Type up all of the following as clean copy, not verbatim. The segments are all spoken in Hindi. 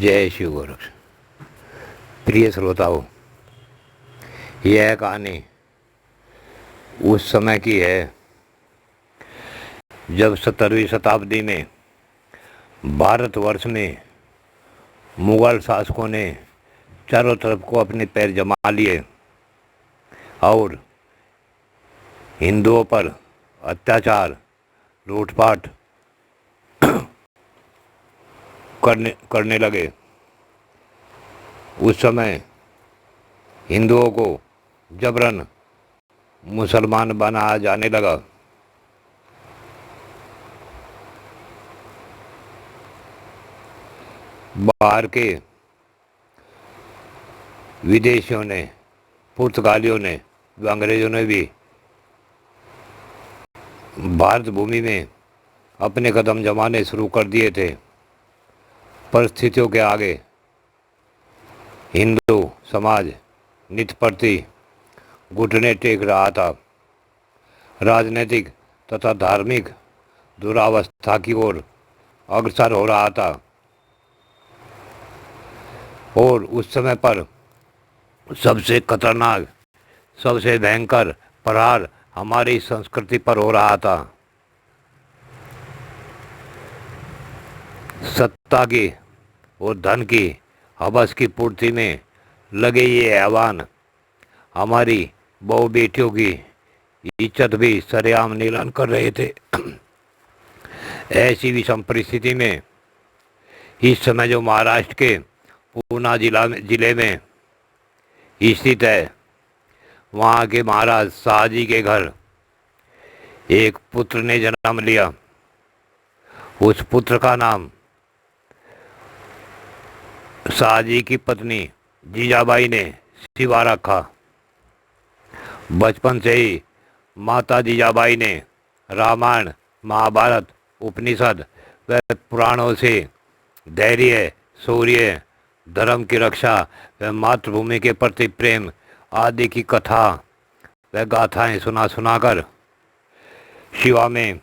जय शिव गोरक्ष। प्रिय श्रोताओं, यह कहानी उस समय की है जब 17वीं शताब्दी में भारतवर्ष में मुगल शासकों ने चारों तरफ को अपने पैर जमा लिए और हिंदुओं पर अत्याचार, लूटपाट करने लगे। उस समय हिंदुओं को जबरन मुसलमान बनाया जाने लगा। बाहर के विदेशियों ने, पुर्तगालियों ने, अंग्रेजों ने भी भारत भूमि में अपने कदम जमाने शुरू कर दिए थे। परिस्थितियों के आगे हिंदू समाज नित प्रति घुटने टेक रहा था। राजनीतिक तथा धार्मिक दुरावस्था की ओर अग्रसर हो रहा था और उस समय पर सबसे खतरनाक, सबसे भयंकर प्रहार हमारी संस्कृति पर हो रहा था। सत्ता की और धन की हवस की पूर्ति में लगे ये ऐवान हमारी बहु बेटियों की इज्जत भी सरेआम नीलाम कर रहे थे। ऐसी विषम परिस्थिति में इस समय जो महाराष्ट्र के पूना जिले में स्थित है, वहाँ के महाराज शाहजी के घर एक पुत्र ने जन्म लिया। उस पुत्र का नाम शाहजी की पत्नी जीजाबाई ने शिवा रखा। बचपन से ही माता जीजाबाई ने रामायण, महाभारत, उपनिषद व पुराणों से धैर्य, शौर्य, धर्म की रक्षा व मातृभूमि के प्रति प्रेम आदि की कथा व गाथाएं सुनाकर शिवा में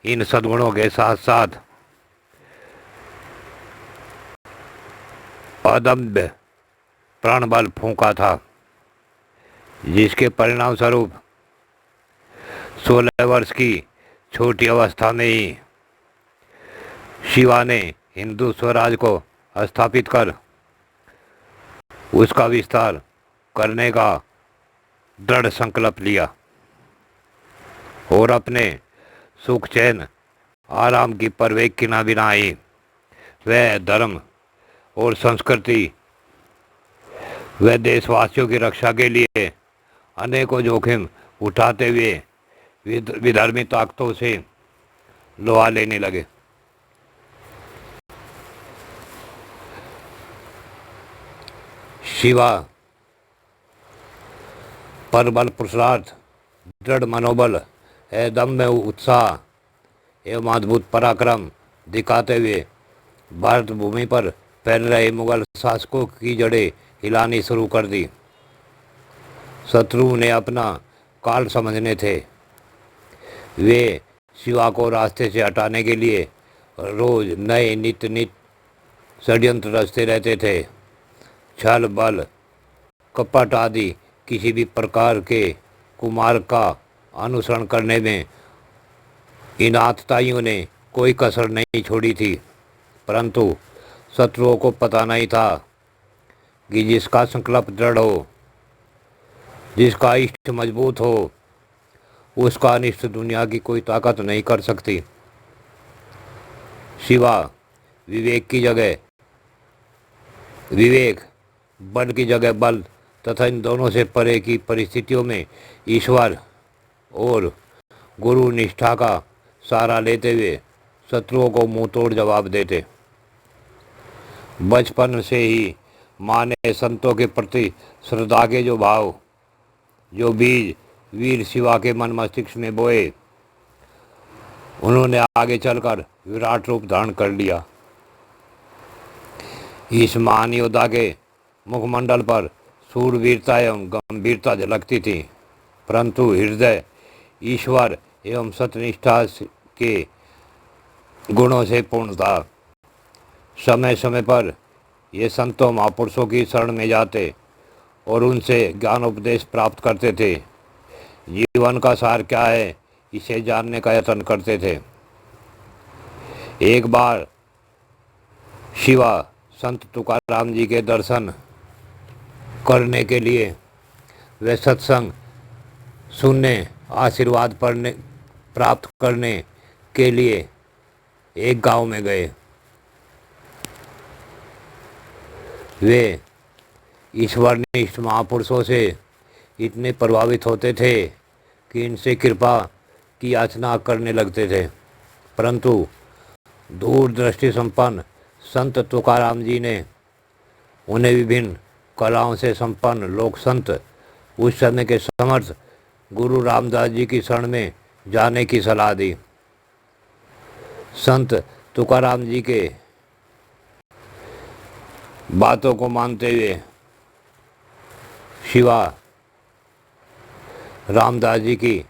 इन सद्गुणों के साथ साथ अदम्य प्राणबल फूंका था, जिसके परिणाम स्वरूप 16 वर्ष की छोटी अवस्था में ही शिवा ने हिंदू स्वराज को स्थापित कर उसका विस्तार करने का दृढ़ संकल्प लिया और अपने सुख चैन आराम की परवेश की ना बिना ही वह धर्म और संस्कृति व देशवासियों की रक्षा के लिए अनेकों जोखिम उठाते हुए विधर्मी ताकतों से लोहा लेने लगे। शिवा परबल पुरुषार्थ, दृढ़ मनोबल, अदम्य उत्साह एवं अद्भुत पराक्रम दिखाते हुए भारत भूमि पर फैल रहे मुगल शासकों की जड़ें हिलानी शुरू कर दी। शत्रु ने अपना काल समझने थे। वे शिवा को रास्ते से हटाने के लिए रोज नए नित षड्यंत्र रचते रहते थे। छल, बल, कपट आदि किसी भी प्रकार के कुमार्ग का अनुसरण करने में इन आतताइयों ने कोई कसर नहीं छोड़ी थी। परंतु शत्रुओं को पता नहीं था कि जिसका संकल्प दृढ़ हो, जिसका इष्ट मजबूत हो, उसका अनिष्ट दुनिया की कोई ताकत नहीं कर सकती। शिवा विवेक की जगह विवेक, बल की जगह बल तथा इन दोनों से परे की परिस्थितियों में ईश्वर और गुरु निष्ठा का सहारा लेते हुए शत्रुओं को मुंह तोड़ जवाब देते। बचपन से ही माँ ने संतों के प्रति श्रद्धा के जो बीज वीर शिवा के मन मस्तिष्क में बोए, उन्होंने आगे चलकर विराट रूप धारण कर लिया। इस महान योद्धा के मुखमंडल पर शूरवीरता एवं गंभीरता झलकती थी, परंतु हृदय ईश्वर एवं सत्यनिष्ठा के गुणों से पूर्ण था। समय समय पर ये संतों महापुरुषों की शरण में जाते और उनसे ज्ञान उपदेश प्राप्त करते थे। जीवन का सार क्या है इसे जानने का यत्न करते थे। एक बार शिवा संत तुकाराम जी के दर्शन करने के लिए वे सत्संग सुनने आशीर्वाद पढ़ने प्राप्त करने के लिए एक गांव में गए। वे ईश्वरनिष्ठ महापुरुषों से इतने प्रभावित होते थे कि इनसे कृपा की याचना करने लगते थे। परंतु दूरदृष्टि संपन्न संत तुकाराम जी ने उन्हें विभिन्न कलाओं से संपन्न लोक संत उस समय के समर्थ गुरु रामदास जी की शरण में जाने की सलाह दी। संत तुकाराम जी के बातों को मानते हुए शिवा रामदास जी की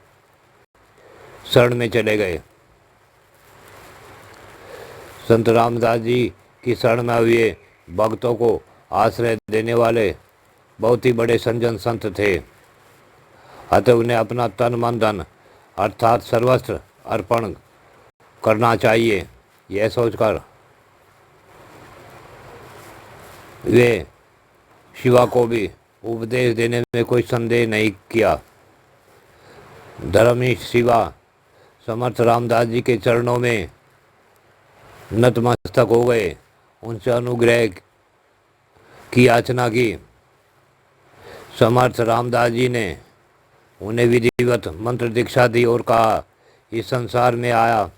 शरण में चले गए। संत रामदास जी की शरण में हुए भक्तों को आश्रय देने वाले बहुत ही बड़े संजन संत थे। अतः उन्हें अपना तन मन धन अर्थात सर्वस्व अर्पण करना चाहिए, यह सोचकर वे शिवा को भी उपदेश देने में कोई संदेह नहीं किया। धर्मनिष्ठ शिवा समर्थ रामदास जी के चरणों में नतमस्तक हो गए, उनसे अनुग्रह की याचना की। समर्थ रामदास जी ने उन्हें विधिवत मंत्र दीक्षा दी और कहा, इस संसार में आया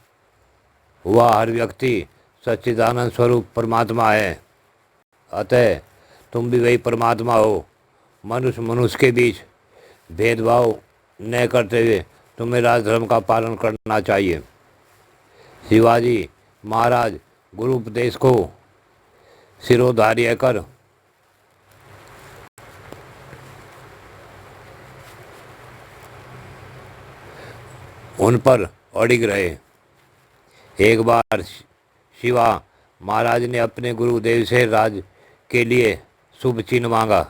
हुआ हर व्यक्ति सच्चिदानंद स्वरूप परमात्मा है, अतः तुम भी वही परमात्मा हो। मनुष्य मनुष्य के बीच भेदभाव न करते हुए तुम्हें राजधर्म का पालन करना चाहिए। शिवाजी महाराज गुरु उपदेश को सिरोधार्य कर उन पर अड़िग रहे। एक बार शिवा महाराज ने अपने गुरुदेव से राज के लिए शुभ चिन्ह मांगा।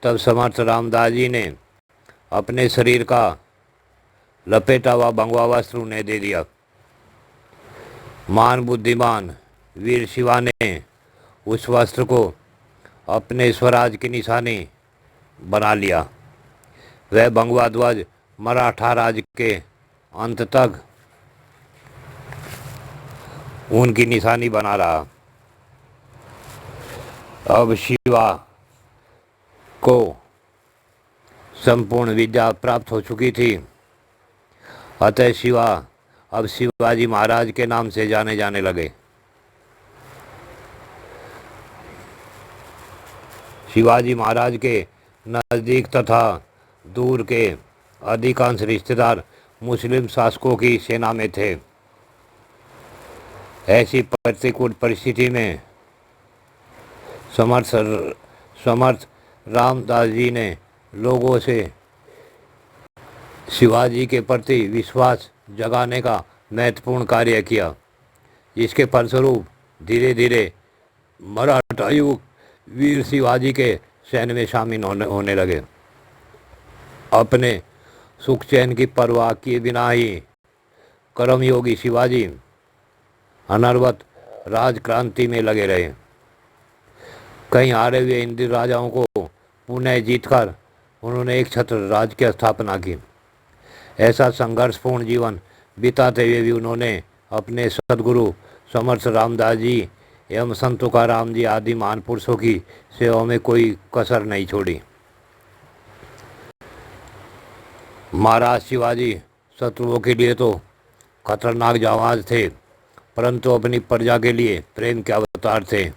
तब समर्थ रामदास जी ने अपने शरीर का लपेटा हुआ भंगवा वस्त्र उन्हें दे दिया। महान बुद्धिमान वीर शिवा ने उस वस्त्र को अपने स्वराज की निशानी बना लिया। वह भंगवा ध्वज मराठा राज के अंत तक उनकी निशानी बना रहा। अब शिवा को संपूर्ण विद्या प्राप्त हो चुकी थी, अतः शिवा अब शिवाजी महाराज के नाम से जाने जाने लगे। शिवाजी महाराज के नज़दीक तथा दूर के अधिकांश रिश्तेदार मुस्लिम शासकों की सेना में थे। ऐसी प्रतिकूल परिस्थिति में समर्थ रामदास जी ने लोगों से शिवाजी के प्रति विश्वास जगाने का महत्वपूर्ण कार्य किया, जिसके फलस्वरूप धीरे धीरे मराठा युवक वीर शिवाजी के सैन्य में शामिल होने लगे। अपने सुख चैन की परवाह किए बिना ही कर्मयोगी शिवाजी अनर्वत राजक्रांति में लगे रहे। कई हारे हुए हिंदी राजाओं को पुनः जीतकर उन्होंने एक छत्र राज की स्थापना की। ऐसा संघर्षपूर्ण जीवन बिताते हुए भी उन्होंने अपने सद्गुरु समर्थ रामदास जी एवं संत तुकाराम जी आदि महान पुरुषों की सेवा में कोई कसर नहीं छोड़ी। महाराज शिवाजी शत्रुओं के लिए तो खतरनाक जाबाज थे, परंतु अपनी प्रजा के लिए प्रेम के अवतार थे।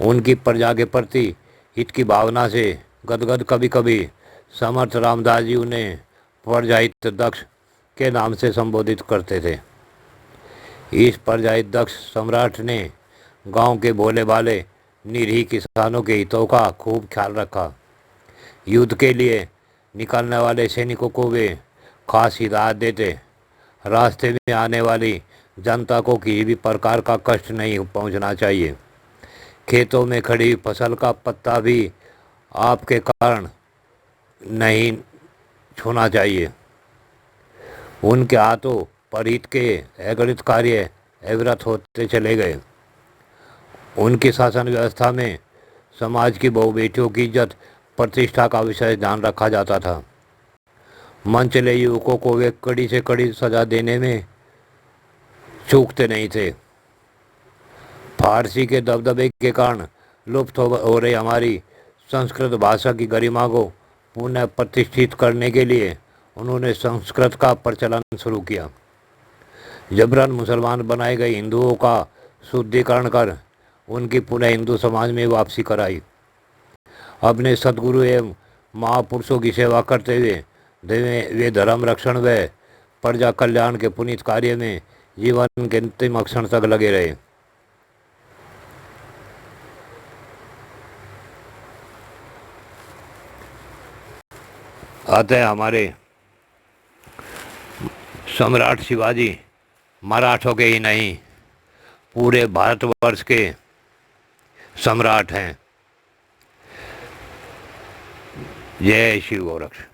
उनकी प्रजा के प्रति हित की भावना से गदगद कभी कभी समर्थ रामदास जी उन्हें प्रजाहित दक्ष के नाम से संबोधित करते थे। इस प्रजाहित दक्ष सम्राट ने गांव के भोले भाले निरीह किसानों के हितों का खूब ख्याल रखा। युद्ध के लिए निकलने वाले सैनिकों को वे खास हिदायत देते। रास्ते में आने वाली जनता को किसी भी प्रकार का कष्ट नहीं पहुंचना चाहिए। खेतों में खड़ी फसल का पत्ता भी आपके कारण नहीं छूना चाहिए। उनके हाथों परहित के अगणित कार्य अविरत होते चले गए। उनकी शासन व्यवस्था में समाज की बहु बेटियों की इज्जत प्रतिष्ठा का विशेष ध्यान रखा जाता था। मन चले युवकों को वे कड़ी से कड़ी सजा देने में चूकते नहीं थे। फारसी के दबदबे के कारण लुप्त हो रही हमारी संस्कृत भाषा की गरिमा को पुनः प्रतिष्ठित करने के लिए उन्होंने संस्कृत का प्रचलन शुरू किया। जबरन मुसलमान बनाए गए हिंदुओं का शुद्धिकरण कर उनकी पुनः हिंदू समाज में वापसी कराई। अपने सदगुरु एवं महापुरुषों की सेवा करते हुए वे धर्म रक्षण व प्रजा कल्याण के पुनीत कार्य में जीवन के अंतिम क्षण तक लगे रहे। अतः हमारे सम्राट शिवाजी मराठों के ही नहीं, पूरे भारतवर्ष के सम्राट हैं। जय शिव गोरक्ष।